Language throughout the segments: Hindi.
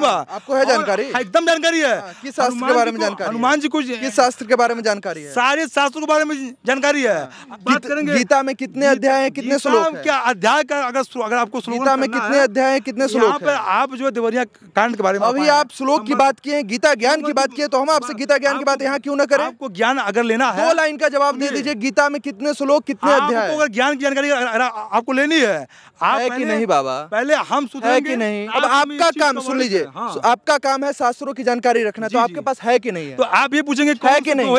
हुआ। आपको है जानकारी? एकदम जानकारी है। किस शास्त्र के बारे में जानकारी? हनुमान जी को किस शास्त्र के बारे में जानकारी है? सारे शास्त्रों के बारे में जानकारी है। बात करेंगे गीता में कितने अध्याय हैं, कितने श्लोक हैं? क्या अध्याय का अगर आपको गीता में कितने अध्याय हैं, कितने श्लोक हैं? आप जो देवरिया कांड के बारे में अभी आप श्लोक की बात किए, गीता ज्ञान की बात किए, तो हम आपसे गीता ज्ञान की बात यहाँ क्यों न करें? आपको ज्ञान अगर लेना है 2 लाइन का जवाब दे दीजिए, गीता में कितने श्लोक, कितने अध्याय? अगर ज्ञान की जानकारी आपको लेनी है, आप है कि नहीं बाबा? पहले हम है कि नहीं? अब आपका काम सुन लीजिए, आपका काम है शास्त्रों की जानकारी रखना, तो आपके पास है कि नहीं है? तो आप ये पूछेंगे है कि नहीं?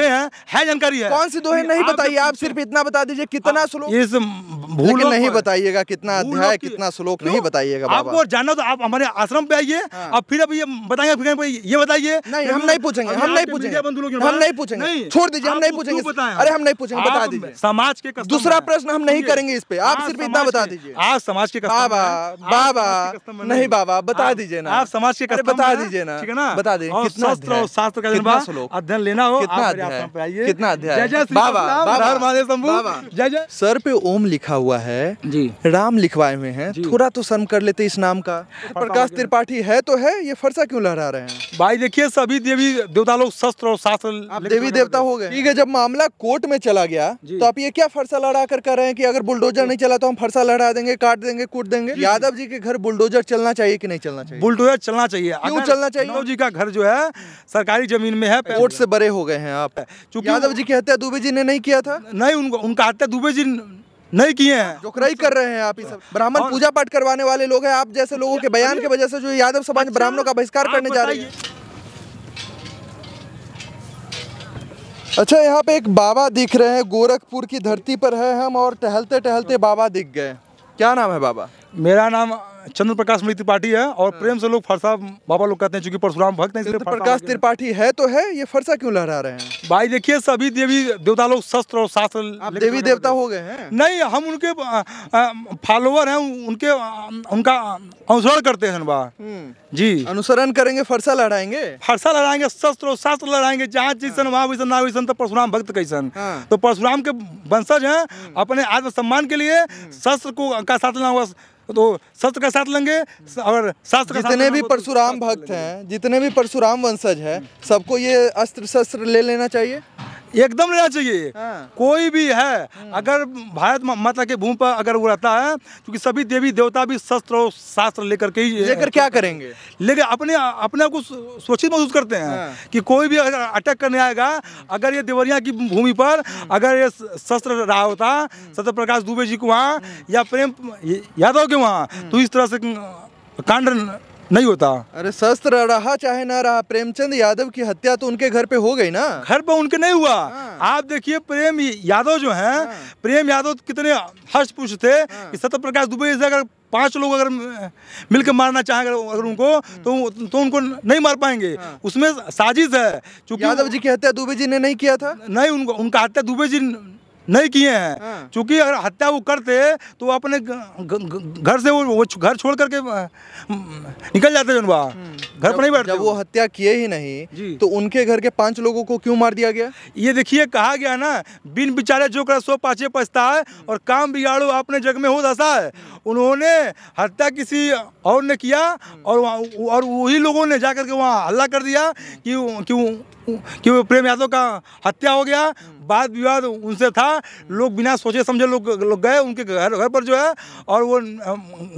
है जानकारी है। कौन सी दोहे नहीं बताइए, आप सिर्फ इतना बता दीजिए कितना श्लोक, लेकिन नहीं बताइएगा कितना अध्याय, कितना श्लोक नहीं बताइएगा बाबा। आपको जानना तो आप हमारे आश्रम पे आइए, अब फिर अब ये बताएंगे, फिर ये बताइए। नहीं, हम नहीं पूछेंगे, हम नहीं पूछेंगे, हम नहीं पूछेंगे, छोड़ दीजिए, हम नहीं पूछेंगे। अरे हम नहीं पूछेंगे, बता दीजिए। समाज के दूसरा प्रश्न हम नहीं करेंगे इस पे, आप सिर्फ इतना बता दीजिए। आप समाज के बाबा नहीं बाबा बता दीजिए ना, आप समाज के बता दीजिए ना, ठीक है ना, बता दीजिए। कितना शास्त्र का अध्ययन लेना हो, कितना अध्याय? बाबा जय जय। सर पे ओम लिखा हुआ है जी, राम लिखवाए हुए हैं, थोड़ा तो शर्म कर लेते इस नाम का। प्रकाश त्रिपाठी है तो है, ये फरसा क्यों लहरा रहे हैं? भाई देखिए, सभी देवी देवता लोग शस्त्र और शास्त्र, आप देवी देवता हो गए, ठीक है। जब मामला कोर्ट में चला गया तो आप ये क्या फरसा लड़ा कर कह रहे हैं कि अगर बुलडोजर नहीं चला तो हम फरसा लड़ा देंगे, काट देंगे, कूट देंगे? यादव जी के घर बुलडोजर चलना चाहिए कि नहीं चलना चाहिए? बुलडोजर चलना चाहिए। क्यों चलना चाहिए? यादव जी का घर जो है सरकारी जमीन में है। कोर्ट से बड़े हो गए हैं आप, क्योंकि यादव जी की हत्या दुबे जी ने नहीं किया था। नहीं, उनका हत्या दुबे जी नहीं किए हैं। जोकराई कर रहे हैं आप। सब ब्राह्मण पूजा पाठ करवाने वाले लोग हैं, आप जैसे लोगों के बयान की वजह से जो यादव समाज ब्राह्मणों का बहिष्कार करने जा रही है। अच्छा, यहाँ पे एक बाबा दिख रहे हैं, गोरखपुर की धरती पर है हम, और टहलते टहलते बाबा दिख गए। क्या नाम है बाबा? मेरा नाम चंद्र प्रकाश त्रिपाठी है, और प्रेम से लोग फरसा बाबा लोग कहते हैं, क्योंकि परशुराम भक्त हैं, इसलिए प्रकाश त्रिपाठी है तो है, ये फरसा क्यों लहरा रहे हैं? भाई देखिए, सभी देवी देवता लोग शस्त्र और शास्त्र, आप देवी देवता हो गए हैं? नहीं, हम उनके फॉलोवर हैं, उनका अनुसरण करते हैं बा जी। अनुसरण करेंगे, फरसा लहराएंगे? फरसा लहराएंगे, शस्त्र और शास्त्र लहराएंगे, जहाँ जैसन वहाँ वैसन, ना वैसन, तो परशुराम भक्त कैसन। तो परशुराम के वंशज हैं, अपने आत्मसम्मान के लिए शस्त्र को का साथ लेना हुआ, तो शस्त्र का साथ लेंगे और शास्त्र का। जितने भी परशुराम भक्त हैं, जितने भी परशुराम वंशज हैं, सबको ये अस्त्र शस्त्र ले लेना चाहिए, एकदम लेना चाहिए। कोई भी है, अगर भारत माता के भूमि पर अगर वो रहता है, क्योंकि सभी देवी देवता भी शस्त्र और शास्त्र लेकर के ही, लेकर क्या करेंगे? लेकिन अपने आप को सुरक्षित महसूस करते हैं कि कोई भी अगर अटैक करने आएगा, अगर ये देवरिया की भूमि पर अगर ये शस्त्र रहा होता सत्य प्रकाश दुबे जी को वहाँ, या प्रेम यादव के वहाँ, तो इस तरह से कांड नहीं होता। अरे शस्त्र रहा चाहे ना रहा, प्रेमचंद यादव की हत्या तो उनके घर पे हो गई ना। घर पे उनके नहीं हुआ। आप देखिए, प्रेम यादव जो हैं, प्रेम यादव कितने हर्ष पुरुष थे कि सत्य प्रकाश दुबे से अगर 5 लोग अगर मिलकर मारना चाहेंगे अगर उनको, तो उनको नहीं मार पाएंगे। उसमें साजिश है, क्योंकि यादव जी की हत्या दुबे जी ने नहीं किया था। नहीं, उनका हत्या दुबे जी नहीं किए हैं, क्योंकि अगर हत्या वो करते तो वो अपने घर से वो घर छोड़ करके निकल जाते हैं, घर पर नहीं बैठते। जब वो हत्या किए ही नहीं तो उनके घर के 5 लोगों को क्यों मार दिया गया? ये देखिए, कहा गया ना, बिन बिचारे जो कर सो पाछे पछता है, और काम बिगाड़ो अपने जग में हो दशा है। उन्होंने हत्या किसी और ने किया, और वही लोगों ने जाकर के वहाँ हल्ला कर दिया कि वो प्रेम यादव का हत्या हो गया। वाद विवाद उनसे था, लोग बिना सोचे समझे लोग गए उनके घर पर जो है, और वो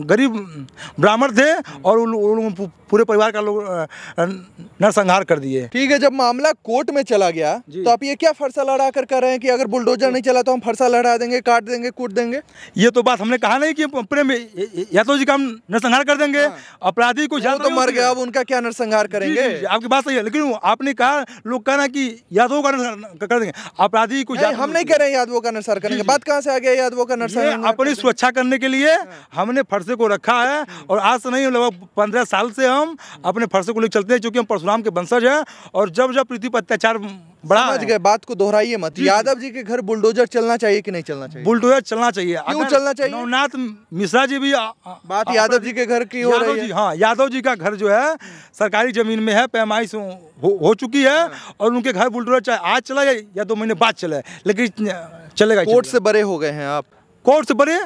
गरीब ब्राह्मण थे, और उन पूरे परिवार का लोग नरसंहार कर दिए। ठीक है, जब मामला कोर्ट में चला गया तो आप ये क्या फरसा लड़ा कर कह रहे हैं कि अगर बुलडोजर नहीं चला तो हम फरसा लड़ा देंगे, काट देंगे, कूट देंगे? ये तो बात हमने कहा नहीं कि प्रेम यादव जी का हम नरसंहार कर देंगे। अपराधी को तो मर गया, अब उनका क्या नरसंहार करेंगे? आपकी बात सही है, लेकिन आपने कहा, लोग कहना कि यादव का नरसंहार कर देंगे, अपराधी को। हम नहीं कह रहे हैं यादवों का नरसंहार करेंगे, बात कहाँ से आ गया यादवों का नरसंहार? अपनी सुरक्षा करने के लिए हमने फरसे को रखा है, और आज से नहीं, लगभग 15 साल से हम अपने फरसे को लेकर चलते हैं, क्योंकि हम परशुराम के वंशज हैं। और जब पृथ्वी पर अत्याचार बढ़ा, समझ गए, बात को दोहराइए मत। यादव जी के घर बुलडोजर चलना चाहिए कि नहीं चलना चाहिए? बुलडोजर चलना चाहिए। क्यों चलना चाहिए? नवनाथ मिश्रा जी भी बात यादव जी के घर की हो रही है। हाँ, यादव जी का घर जो है सरकारी जमीन में है, पैमाइश हो चुकी है, और उनके घर बुलडोजर चाहे आज चला या 2 महीने बाद चले, लेकिन चलेगा। कोर्ट से बड़े हो गए हैं आप। कोर्ट से बड़े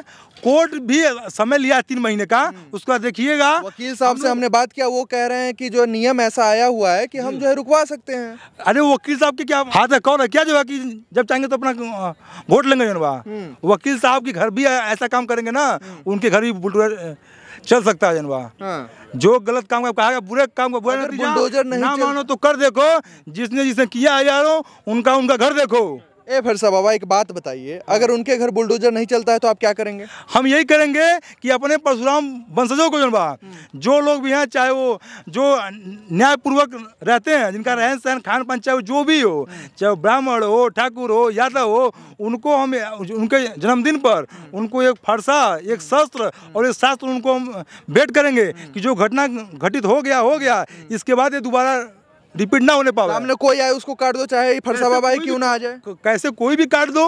कोर्ट भी समय लिया 3 महीने का, उसका देखिएगा। वकील साहब से हमने बात किया, वो कह रहे हैं कि जो नियम ऐसा आया हुआ है कि हम जो है रुकवा सकते हैं। अरे वकील साहब के क्या हाथ है, कौन है क्या जो है कि जब चाहेंगे तो अपना वोट लेंगे जनवा। वकील साहब के घर भी ऐसा काम करेंगे ना, उनके घर भी बुलडोजर चल सकता है जनवा। जो गलत काम का कहा, बुरे काम का बुरा नतीजा, बुलडोजर नहीं ना मानो तो कर देखो, जिसने किया है यारो उनका घर देखो। ए फरसा बाबा एक बात बताइए, अगर उनके घर बुलडोजर नहीं चलता है तो आप क्या करेंगे? हम यही करेंगे कि अपने परशुराम वंशजों को जनवा, जो लोग भी हैं, चाहे वो जो न्यायपूर्वक रहते हैं, जिनका रहन सहन खान पान चाहे जो भी हो, चाहे ब्राह्मण हो, ठाकुर हो, यादव हो, उनको हम उनके जन्मदिन पर उनको एक फरसा, एक शस्त्र और एक शास्त्र उनको हम भेंट करेंगे कि जो घटना घटित हो गया, इसके बाद ये दोबारा रिपीट ना होने पाए। सामने कोई आए उसको काट दो, चाहे फरसा बाबा ही क्यों ना आ जाए, कैसे कोई भी काट दो।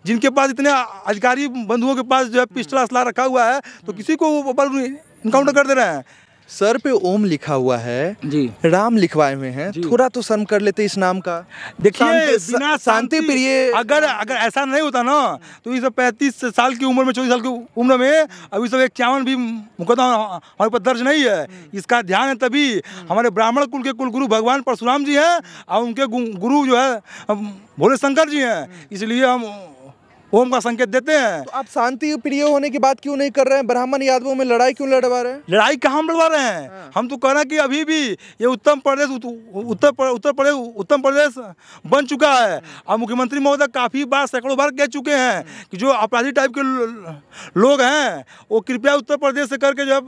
जिनके पास इतने अधिकारी बंधुओं के पास जो है पिस्टल असला रखा हुआ है, तो किसी को वो इनकाउंटर कर दे रहे हैं। सर पे ओम लिखा हुआ है जी, राम लिखवाए हुए हैं, थोड़ा तो शर्म कर लेते इस नाम का। देखिए बिना शांति प्रिय, अगर ऐसा नहीं होता ना तो इस 35 साल की उम्र में, 24 साल की उम्र में अभी सब 51 भी मुकदमा हमारे ऊपर दर्ज नहीं है। इसका ध्यान है तभी हमारे ब्राह्मण कुल के कुलगुरु भगवान परशुराम जी हैं और उनके गुरु जो है भोले शंकर जी हैं, इसलिए हम ओम का संकेत देते हैं। तो आप शांति प्रिय होने की बात क्यों नहीं कर रहे हैं? ब्राह्मण यादवों में लड़ाई क्यों लड़वा रहे हैं? लड़ाई कहाँ हम लड़वा रहे हैं? हम तो कह रहे हैं कि अभी भी ये उत्तर प्रदेश बन चुका है और मुख्यमंत्री महोदय काफ़ी बार, सैकड़ों बार कह चुके हैं कि जो अपराधी टाइप के लोग हैं वो कृपया उत्तर प्रदेश से करके जो है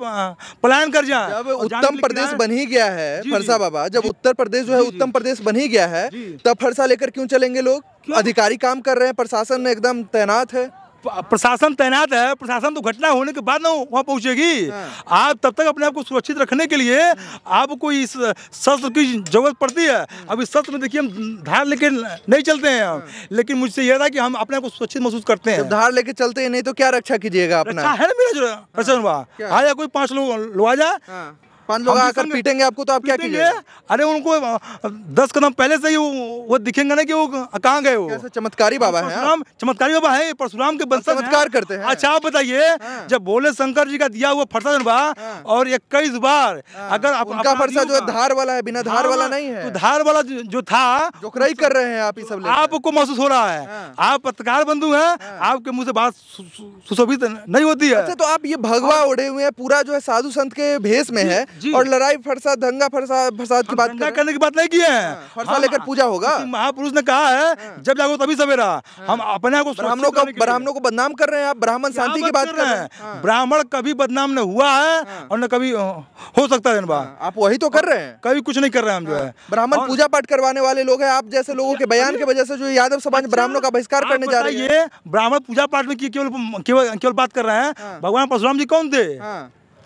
पलायन कर जाए। जब उत्तम प्रदेश बन ही गया है फरसा बाबा, जब उत्तर प्रदेश जो है उत्तम प्रदेश बन ही गया है, तब फरसा लेकर क्यों चलेंगे लोग? अधिकारी काम कर रहे हैं, प्रशासन एकदम तैनात है। प्रशासन तैनात है, प्रशासन तो घटना होने के बाद ना वहाँ पहुँचेगी। आप तब तक अपने आप को सुरक्षित रखने के लिए आपको इस शस्त्र की जरूरत पड़ती है। अब इस शस्त्र में देखिए हम धार लेके नहीं चलते हैं हम, लेकिन मुझसे यह था कि हम अपने आप को सुरक्षित महसूस करते हैं। धार लेके चलते हैं नहीं तो क्या रक्षा कीजिएगा अपना? है ना मेरा जो प्रश्न हुआ, आया कोई 5 लोग आ जाए, 5 लोग आकर पीटेंगे आपको तो आप क्या कीजिएगा? अरे उनको 10 कदम पहले से ही वो दिखेंगे ना कि वो कहाँ गए। वो चमत्कारी बाबा है, चमत्कारी बाबा है, परशुराम के वंशज चमत्कार करते हैं। अच्छा आप बताइए, जब भोले शंकर जी का दिया हुआ फरसा जनवा और 21 बार अगर उनका फरसा जो है धार वाला है, बिना धार वाला नहीं है, तो धार वाला जो था जोकराई कर रहे हैं आप, सब आपको महसूस हो रहा है। आप पत्रकार बंधु हैं, आपके मुंह से बात सुशोभित नहीं होती है। अच्छा तो आप ये भगवा ओढ़े हुए हैं, पूरा जो है साधु संत के भेष में है और लड़ाई फरसा, दंगा फसाद की बात करने की बात नहीं की है। फरसा लेकर पूजा होगा। महापुरुष ने कहा है जब जागो तभी सवेरा। हम अपने को ब्राह्मणों को बदनाम कर रहे हैं आप, ब्राह्मण शांति की बात कर रहे हैं। ब्राह्मण कभी बदनाम न हुआ है और न कभी हो सकता है। आप वही तो कर रहे हैं, कभी कुछ नहीं कर रहे हैं हम जो है। ब्राह्मण पूजा पाठ करवाने वाले लोग हैं, आप जैसे लोगों के बयान की वजह से जो यादव समाज ब्राह्मणों का बहिष्कार करने जा रही है। ब्राह्मण पूजा पाठ में केवल बात कर रहे हैं। भगवान परशुराम जी कौन थे?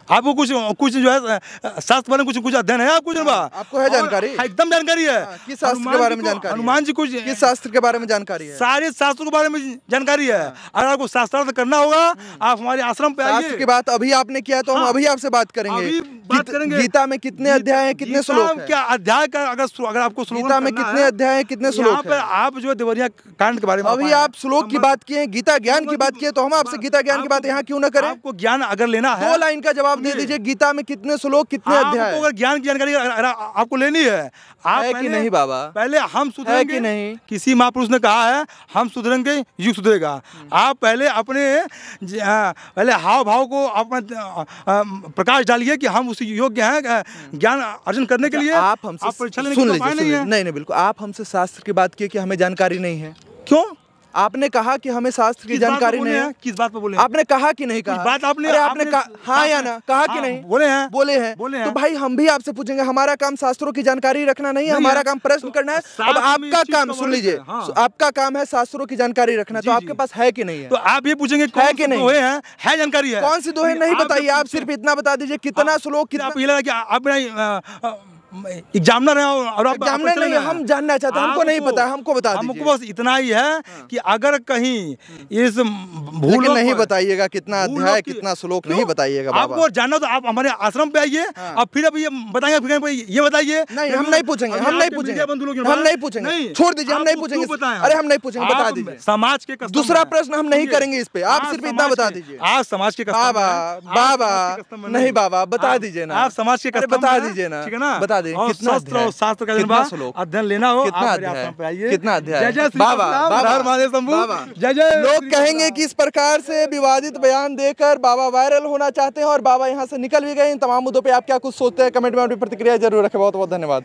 आपको कुछ जो है शास्त्र बारे में कुछ अध्ययन है आपको? आपको है जानकारी? एकदम जानकारी है। किस शास्त्र के बारे में जानकारी? हनुमान जी कुछ किस शास्त्र के बारे में जानकारी है? सारे शास्त्रों के बारे में जानकारी है। अगर आपको शास्त्रार्थ करना होगा आप हमारे आश्रम पे आइए। शास्त्र की बात अभी आपने किया तो हम अभी आपसे बात करेंगे। गीता में कितने अध्याय हैं, कितने श्लोक हैं? क्या अध्याय का अगर आपको गीता में कितने अध्याय हैं, कितने श्लोक हैं? आप जो देवरिया कांड के बारे में अभी आप श्लोक की बात किए, गीता ज्ञान की बात किए, तो हम आपसे गीता ज्ञान की बात यहाँ क्यों ना करें? आपको ज्ञान अगर लेना है 2 लाइन का जवाब दे दीजिए, गीता में कितने श्लोक, कितने अध्याय? अगर ज्ञान की जानकारी आपको लेनी है, आप है कि नहीं बाबा? पहले हम सुधरेंगे कि नहीं? किसी महापुरुष ने कहा है हम सुधरेंगे युग सुधरेगा। आप पहले अपने पहले हाव भाव को अपना प्रकाश डालिए कि हम उस योग्य हैं ज्ञान अर्जन करने के लिए। आप हमसे सुन लीजिए, नहीं बिल्कुल, आप हमसे शास्त्र की बात किए कि हमें जानकारी नहीं है। क्यों? आपने कहा कि हमें शास्त्र की जानकारी नहीं है। किस बात पे बोले? आपने कहा कि नहीं कहा? बात आपने कहा हाँ या ना? कहा कि नहीं? बोले हैं। तो भाई हम भी आपसे पूछेंगे, हमारा काम शास्त्रों की जानकारी रखना नहीं है, हमारा काम प्रश्न करना है। अब आपका काम सुन लीजिए, आपका काम है शास्त्रों की जानकारी रखना, तो आपके पास है कि नहीं है? तो आप ये पूछेंगे है कि नहीं है जानकारी है? कौन सी दोहे नहीं बताइए, आप सिर्फ इतना बता दीजिए कितना श्लोक, कितना। एग्जामिनर हैं और आप एग्जामिनर नहीं, हम जानना चाहते हैं, हमको नहीं पता, हमको बता दीजिए। हमको बस इतना ही है कि अगर कहीं इस भूल नहीं बताइएगा कितना अध्याय कितना श्लोक नहीं बताइएगा। आपको जानना तो आप हमारे आश्रम पे आइए, अब फिर अब ये बताएंगे, फिर ये बताइए। नहीं, हम नहीं पूछेंगे, हम नहीं पूछेंगे, हम नहीं पूछेंगे, छोड़ दीजिए, हम नहीं पूछेंगे। अरे हम नहीं पूछेंगे, बता दीजिए। समाज के दूसरा प्रश्न हम नहीं करेंगे इस पे, आप सिर्फ इतना बता दीजिए। आप समाज के बाबा नहीं बाबा बता दीजिए ना, आप समाज के बता दीजिए ना, ठीक है ना, बता दीजिए। कितना शास्त्र का अध्ययन लेना हो, कितना अध्याय, कितना अध्याय। बाबा जय जय। लोग कहेंगे कि इस प्रकार से विवादित बयान देकर बाबा वायरल होना चाहते हैं और बाबा यहाँ से निकल भी गए। इन तमाम मुद्दों पे आप क्या कुछ सोचते हैं, कमेंट में अपनी प्रतिक्रिया जरूर रखें। बहुत बहुत धन्यवाद।